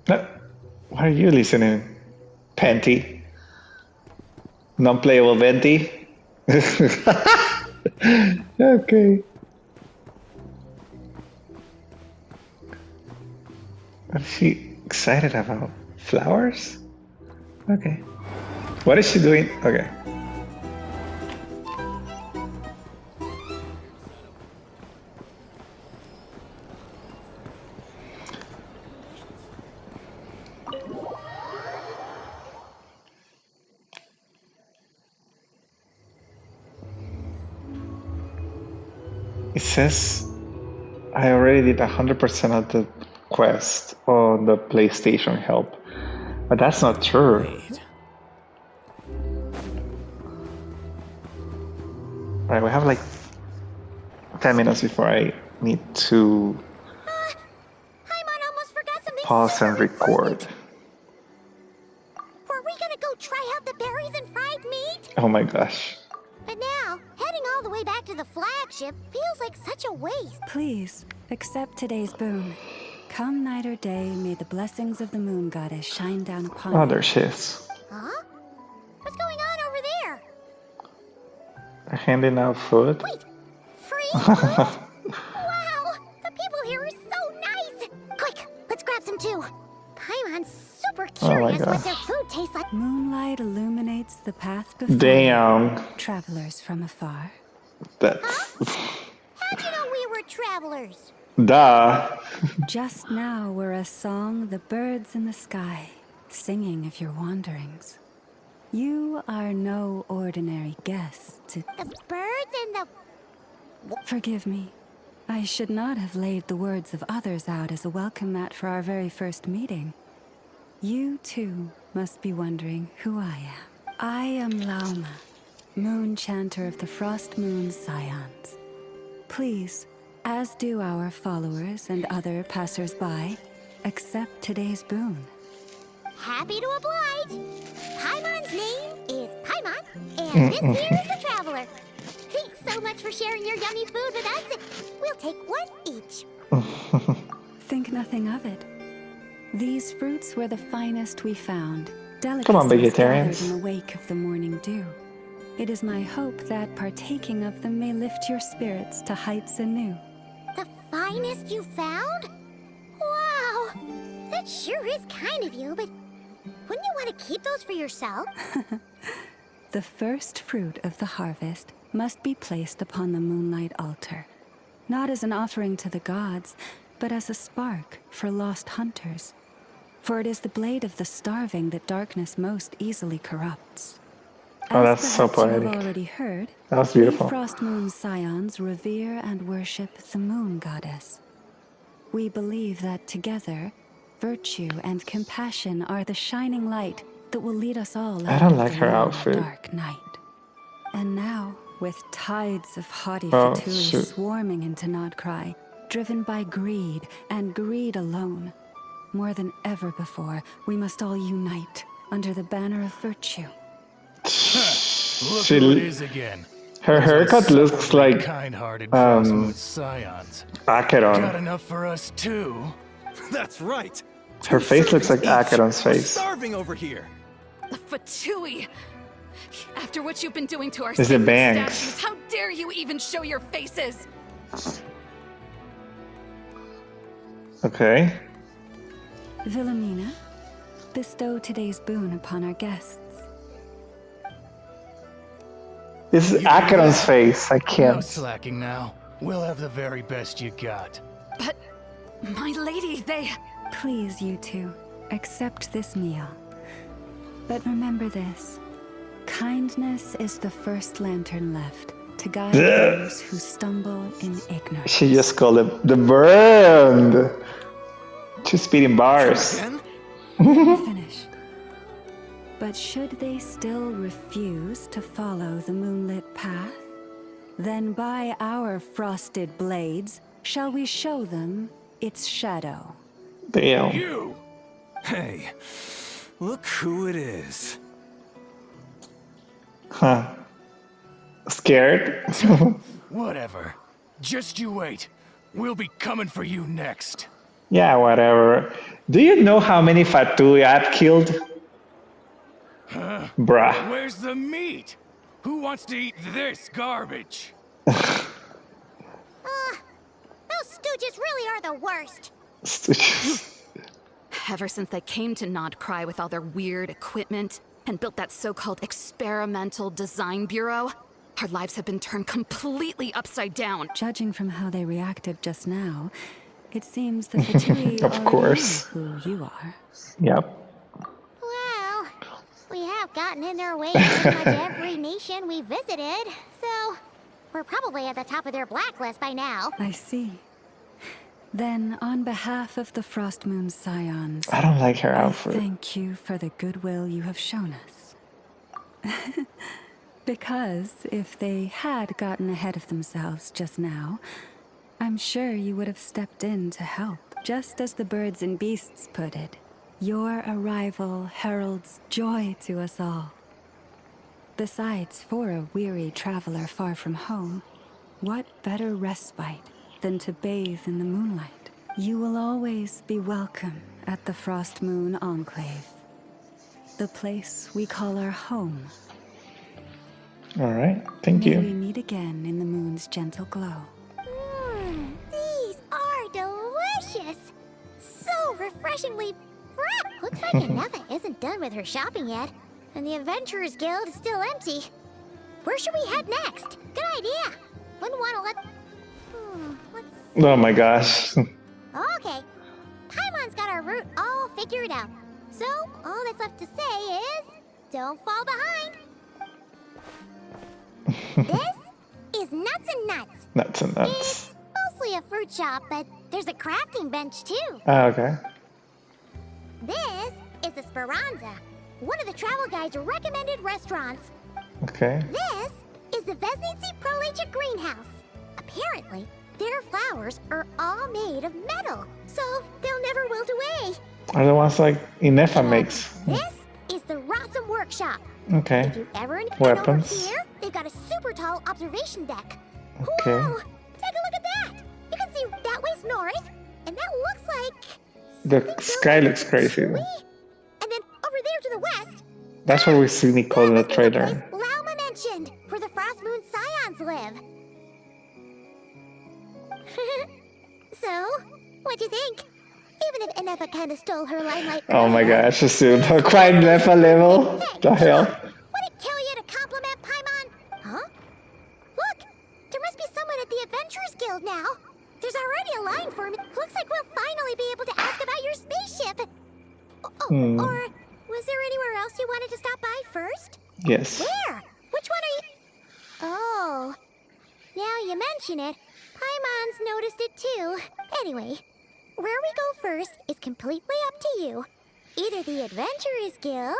[SPEAKER 1] No. Why are you listening, Panty? Non-playable Venti? Okay. What is she excited about? Flowers? Okay. What is she doing? Okay. It says I already did 100% of the quest on the PlayStation help, but that's not true. Alright, we have like 10 minutes before I need to pause and record.
[SPEAKER 4] Were we gonna go try out the berries and fried meat?
[SPEAKER 1] Oh my gosh.
[SPEAKER 4] But now, heading all the way back to the flagship feels like such a waste.
[SPEAKER 2] Please, accept today's boon. Come night or day, may the blessings of the moon goddess shine down upon
[SPEAKER 1] Oh,
[SPEAKER 2] you.
[SPEAKER 1] there she is.
[SPEAKER 4] Huh? What's going on over there?
[SPEAKER 1] They're handing out food.
[SPEAKER 4] Wait, free food? Wow, the people here are so nice. Quick, let's grab some too. Paimon's super curious what their food tastes like.
[SPEAKER 2] Moonlight illuminates the path before
[SPEAKER 1] Damn.
[SPEAKER 2] you, travelers from afar.
[SPEAKER 1] That's...
[SPEAKER 4] How'd you know we were travelers?
[SPEAKER 1] Duh.
[SPEAKER 2] Just now were a song the birds in the sky, singing of your wanderings. You are no ordinary guest to...
[SPEAKER 4] The birds and the...
[SPEAKER 2] Forgive me. I should not have laid the words of others out as a welcome mat for our very first meeting. You, too, must be wondering who I am. I am Lauma, moon chanter of the Frost Moon's scions. Please, as do our followers and other passers-by, accept today's boon.
[SPEAKER 4] Happy to oblige. Paimon's name is Paimon, and this here's the traveler. Thanks so much for sharing your yummy food with us. We'll take one each.
[SPEAKER 2] Think nothing of it. These fruits were the finest we found.
[SPEAKER 1] Come on,
[SPEAKER 2] Delicacies
[SPEAKER 1] vegetarians.
[SPEAKER 2] gathered in the wake of the morning dew. It is my hope that partaking of them may lift your spirits to heights anew.
[SPEAKER 4] The finest you found? Wow, that sure is kind of you, but wouldn't you want to keep those for yourself?
[SPEAKER 2] The first fruit of the harvest must be placed upon the moonlight altar, not as an offering to the gods, but as a spark for lost hunters. For it is the blade of the starving that darkness most easily corrupts.
[SPEAKER 1] Oh,
[SPEAKER 2] As
[SPEAKER 1] that's so
[SPEAKER 2] perhaps you have
[SPEAKER 1] poetic.
[SPEAKER 2] already heard,
[SPEAKER 1] That was beautiful.
[SPEAKER 2] we Frost Moon scions revere and worship the moon goddess. We believe that together, virtue and compassion are the shining light that will lead us all
[SPEAKER 1] I
[SPEAKER 2] out
[SPEAKER 1] don't
[SPEAKER 2] of
[SPEAKER 1] like
[SPEAKER 2] the
[SPEAKER 1] her
[SPEAKER 2] long,
[SPEAKER 1] outfit.
[SPEAKER 2] dark night. And now, with tides of haughty
[SPEAKER 1] Oh,
[SPEAKER 2] Fatui
[SPEAKER 1] shoot.
[SPEAKER 2] swarming into Nodcry, driven by greed and greed alone, more than ever before, we must all unite under the banner of virtue.
[SPEAKER 12] Look
[SPEAKER 1] She-
[SPEAKER 12] who it is again.
[SPEAKER 1] Her haircut looks like
[SPEAKER 12] kind-hearted Frostmoon scions. Got
[SPEAKER 1] Acheron.
[SPEAKER 12] enough for us too.
[SPEAKER 10] That's right.
[SPEAKER 1] Her face looks like Acheron's face.
[SPEAKER 10] Starving over here.
[SPEAKER 13] Fatui! After what you've been doing to our
[SPEAKER 1] Is it
[SPEAKER 13] sacred
[SPEAKER 1] bangs?
[SPEAKER 13] statues, how dare you even show your faces?
[SPEAKER 1] Okay.
[SPEAKER 2] Wilhelmina, bestow today's boon upon our guests.
[SPEAKER 1] This is Acheron's face. I
[SPEAKER 12] No
[SPEAKER 1] can't.
[SPEAKER 12] slacking now. We'll have the very best you got.
[SPEAKER 13] But, my lady, they...
[SPEAKER 2] Please, you two, accept this meal. But remember this. Kindness is the first lantern left to guide those who stumble in ignorance.
[SPEAKER 1] She just called it the brand. She's speeding bars.
[SPEAKER 2] Finish. But should they still refuse to follow the moonlit path, then by our frosted blades shall we show them its shadow.
[SPEAKER 1] Damn.
[SPEAKER 12] You! Hey, look who it is.
[SPEAKER 1] Huh. Scared?
[SPEAKER 12] Whatever. Just you wait. We'll be coming for you next.
[SPEAKER 1] Yeah, whatever. Do you know how many Fatui I've killed?
[SPEAKER 12] Huh?
[SPEAKER 1] Bruh.
[SPEAKER 12] Where's the meat? Who wants to eat this garbage?
[SPEAKER 4] Those stooges really are the worst.
[SPEAKER 13] Ever since they came to Nodcry with all their weird equipment and built that so-called experimental design bureau, our lives have been turned completely upside down.
[SPEAKER 2] Judging from how they reacted just now, it seems the Fatui
[SPEAKER 1] Of
[SPEAKER 2] already
[SPEAKER 1] course.
[SPEAKER 2] know who you are.
[SPEAKER 1] Yep.
[SPEAKER 4] Well, we have gotten in their way in pretty much every nation we visited, so we're probably at the top of their blacklist by now.
[SPEAKER 2] I see. Then, on behalf of the Frost Moon Scions,
[SPEAKER 1] I don't like her
[SPEAKER 2] I
[SPEAKER 1] outfit.
[SPEAKER 2] thank you for the goodwill you have shown us. Because if they had gotten ahead of themselves just now, I'm sure you would have stepped in to help. Just as the birds and beasts put it, your arrival heralds joy to us all. Besides, for a weary traveler far from home, what better respite than to bathe in the moonlight? You will always be welcome at the Frost Moon Enclave, the place we call our home.
[SPEAKER 1] All right. Thank
[SPEAKER 2] May we
[SPEAKER 1] you.
[SPEAKER 2] meet again in the moon's gentle glow.
[SPEAKER 4] These are delicious. So refreshingly fresh. Looks like Inefa isn't done with her shopping yet, and the Adventurers Guild is still empty. Where should we head next? Good idea. Wouldn't want to let...
[SPEAKER 1] Oh my gosh.
[SPEAKER 4] Okay. Paimon's got our route all figured out. So, all that's left to say is... don't fall behind. This is Nuts and Nuts.
[SPEAKER 1] Nuts and nuts.
[SPEAKER 4] It's mostly a fruit shop, but there's a crafting bench too.
[SPEAKER 1] Oh, okay.
[SPEAKER 4] This is the Speranza, one of the travel guide's recommended restaurants.
[SPEAKER 1] Okay.
[SPEAKER 4] This is the Vesnici Prolecha greenhouse. Apparently, their flowers are all made of metal, so they'll never wilt away.
[SPEAKER 1] Are the ones like Inefa makes.
[SPEAKER 4] This is the Rossum workshop.
[SPEAKER 1] Okay.
[SPEAKER 4] If you ever need
[SPEAKER 1] Weapons.
[SPEAKER 4] over here, they've got a super tall observation deck.
[SPEAKER 1] Okay.
[SPEAKER 4] Whoa! Take a look at that! You can see that way's north, and that looks like...
[SPEAKER 1] The sky looks crazy.
[SPEAKER 4] And then over there to the west...
[SPEAKER 1] That's what we see Nicole in the trailer.
[SPEAKER 4] Lauma mentioned, where the Frost Moon Scions live. So, what'd you think? Even if Inefa kind of stole her limelight.
[SPEAKER 1] Oh my gosh, assumed her crime level level. The hell?
[SPEAKER 4] Would it kill you to compliment Paimon? Huh? Look, there must be someone at the Adventurers Guild now. There's already a line for me. Looks like we'll finally be able to ask about your spaceship. Or was there anywhere else you wanted to stop by first?
[SPEAKER 1] Yes.
[SPEAKER 4] Where? Which one are you? Oh, now you mention it. Paimon's noticed it too. Anyway, where we go first is completely up to you. Either the Adventurers Guild...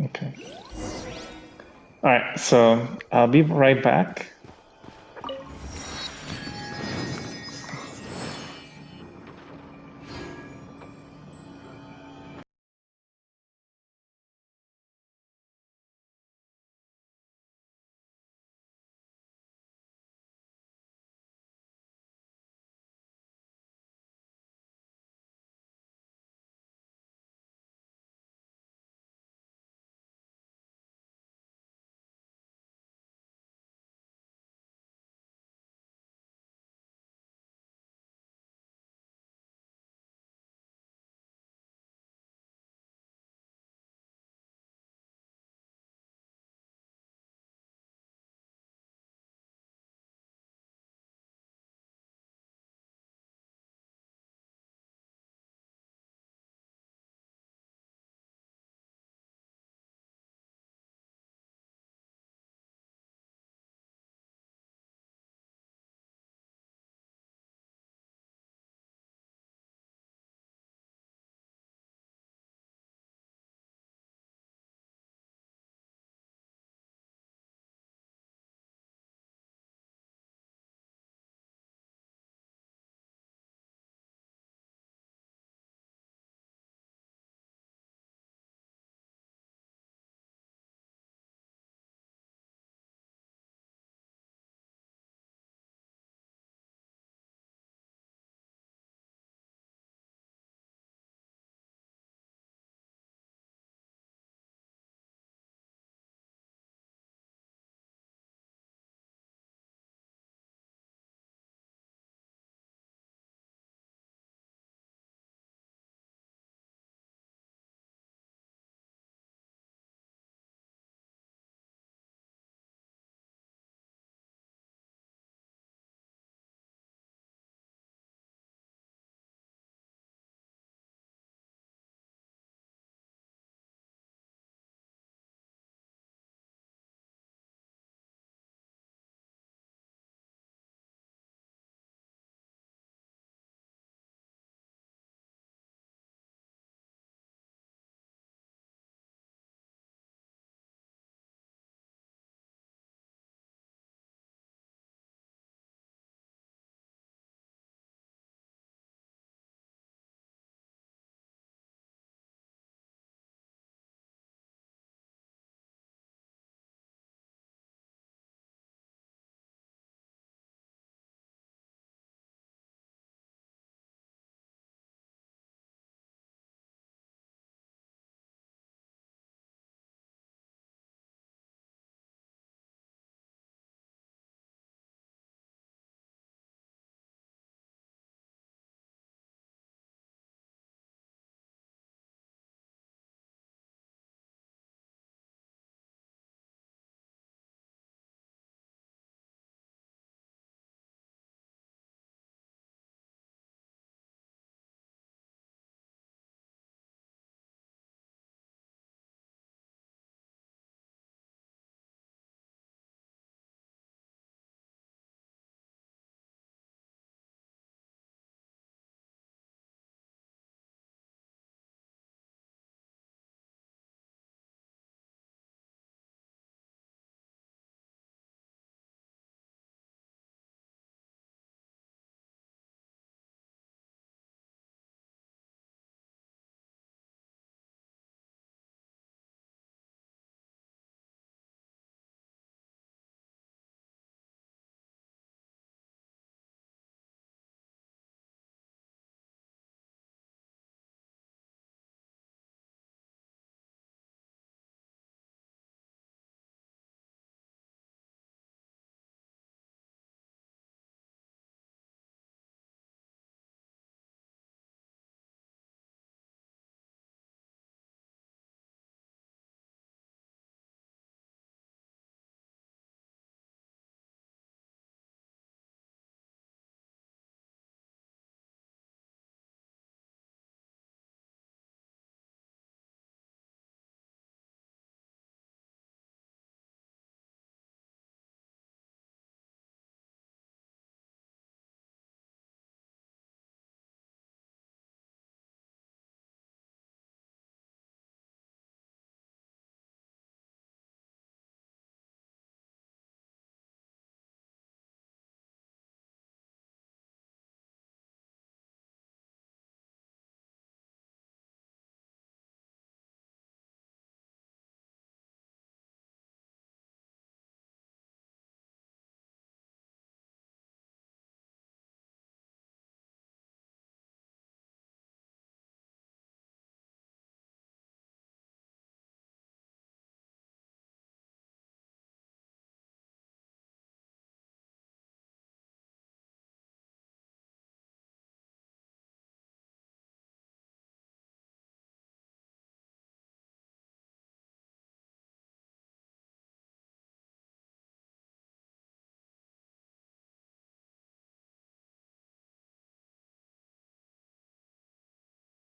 [SPEAKER 1] Okay. Alright, so I'll be right back.